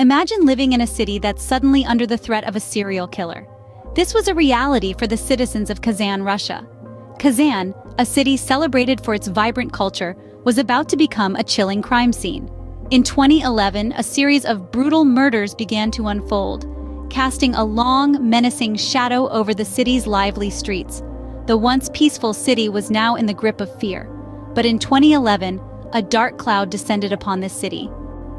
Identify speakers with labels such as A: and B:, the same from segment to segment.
A: Imagine living in a city that's suddenly under the threat of a serial killer. This was a reality for the citizens of Kazan, Russia. Kazan, a city celebrated for its vibrant culture, was about to become a chilling crime scene. In 2011, a series of brutal murders began to unfold, casting a long, menacing shadow over the city's lively streets. The once peaceful city was now in the grip of fear. But in 2011, a dark cloud descended upon this city.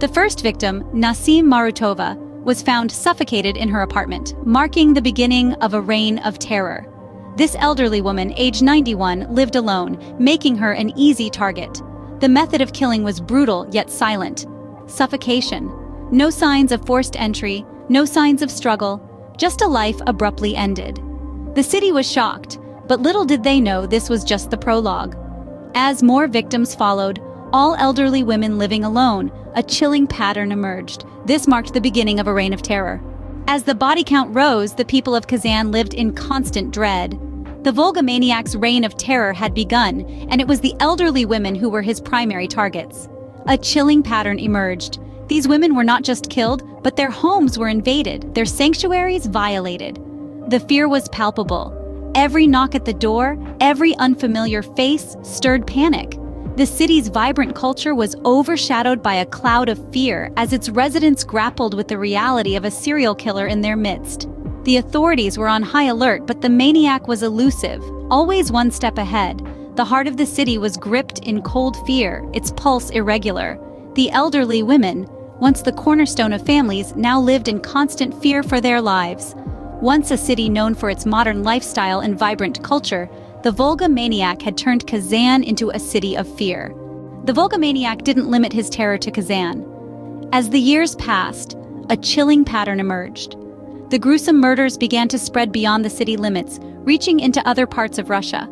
A: The first victim, Nasim Marutova, was found suffocated in her apartment, marking the beginning of a reign of terror. This elderly woman, aged 91, lived alone, making her an easy target. The method of killing was brutal yet silent. Suffocation. No signs of forced entry, no signs of struggle, just a life abruptly ended. The city was shocked, but little did they know this was just the prologue. As more victims followed, all elderly women living alone, a chilling pattern emerged. This marked the beginning of a reign of terror. As the body count rose, the people of Kazan lived in constant dread. The Volga Maniac's reign of terror had begun, and it was the elderly women who were his primary targets. A chilling pattern emerged. These women were not just killed, but their homes were invaded, their sanctuaries violated. The fear was palpable. Every knock at the door, every unfamiliar face stirred panic. The city's vibrant culture was overshadowed by a cloud of fear as its residents grappled with the reality of a serial killer in their midst. The authorities were on high alert, but the maniac was elusive, always one step ahead. The heart of the city was gripped in cold fear, its pulse irregular. The elderly women, once the cornerstone of families, now lived in constant fear for their lives. Once a city known for its modern lifestyle and vibrant culture, the Volga Maniac had turned Kazan into a city of fear. The Volga Maniac didn't limit his terror to Kazan. As the years passed, a chilling pattern emerged. The gruesome murders began to spread beyond the city limits, reaching into other parts of Russia.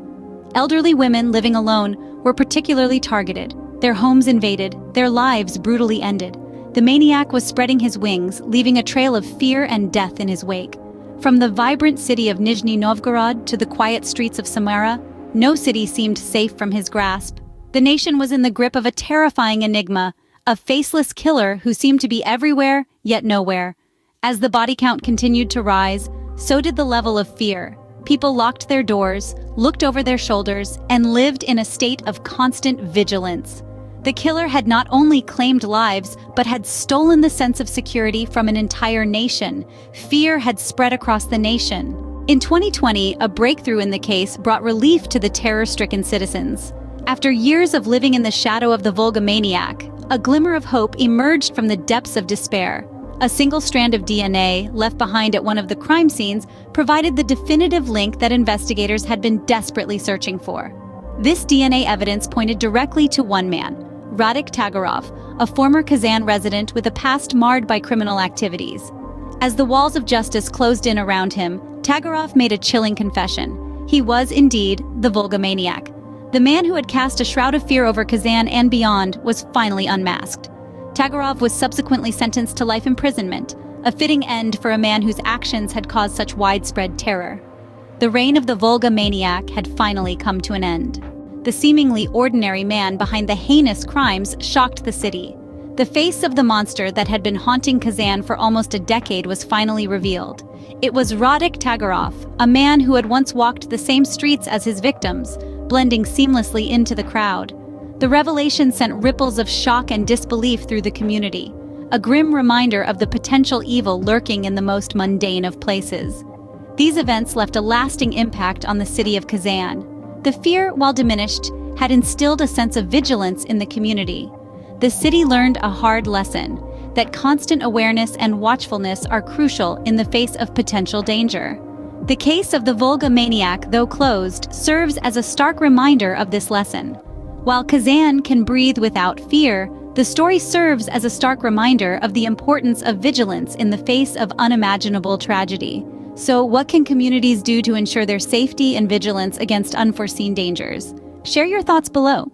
A: Elderly women living alone were particularly targeted, their homes invaded, their lives brutally ended. The maniac was spreading his wings, leaving a trail of fear and death in his wake. From the vibrant city of Nizhny Novgorod to the quiet streets of Samara, no city seemed safe from his grasp. The nation was in the grip of a terrifying enigma, a faceless killer who seemed to be everywhere, yet nowhere. As the body count continued to rise, so did the level of fear. People locked their doors, looked over their shoulders, and lived in a state of constant vigilance. The killer had not only claimed lives, but had stolen the sense of security from an entire nation. Fear had spread across the nation. In 2020, a breakthrough in the case brought relief to the terror-stricken citizens. After years of living in the shadow of the Volga Maniac, a glimmer of hope emerged from the depths of despair. A single strand of DNA, left behind at one of the crime scenes, provided the definitive link that investigators had been desperately searching for. This DNA evidence pointed directly to one man, Radik Tagarov, a former Kazan resident with a past marred by criminal activities. As the walls of justice closed in around him, Tagarov made a chilling confession. He was indeed the Volga Maniac. The man who had cast a shroud of fear over Kazan and beyond was finally unmasked. Tagarov was subsequently sentenced to life imprisonment, a fitting end for a man whose actions had caused such widespread terror. The reign of the Volga Maniac had finally come to an end. The seemingly ordinary man behind the heinous crimes shocked the city. The face of the monster that had been haunting Kazan for almost a decade was finally revealed. It was Radik Tagarov, a man who had once walked the same streets as his victims, blending seamlessly into the crowd. The revelation sent ripples of shock and disbelief through the community, a grim reminder of the potential evil lurking in the most mundane of places. These events left a lasting impact on the city of Kazan. The fear, while diminished, had instilled a sense of vigilance in the community. The city learned a hard lesson, that constant awareness and watchfulness are crucial in the face of potential danger. The case of the Volga Maniac, though closed, serves as a stark reminder of this lesson. While Kazan can breathe without fear, the story serves as a stark reminder of the importance of vigilance in the face of unimaginable tragedy. So, what can communities do to ensure their safety and vigilance against unforeseen dangers? Share your thoughts below.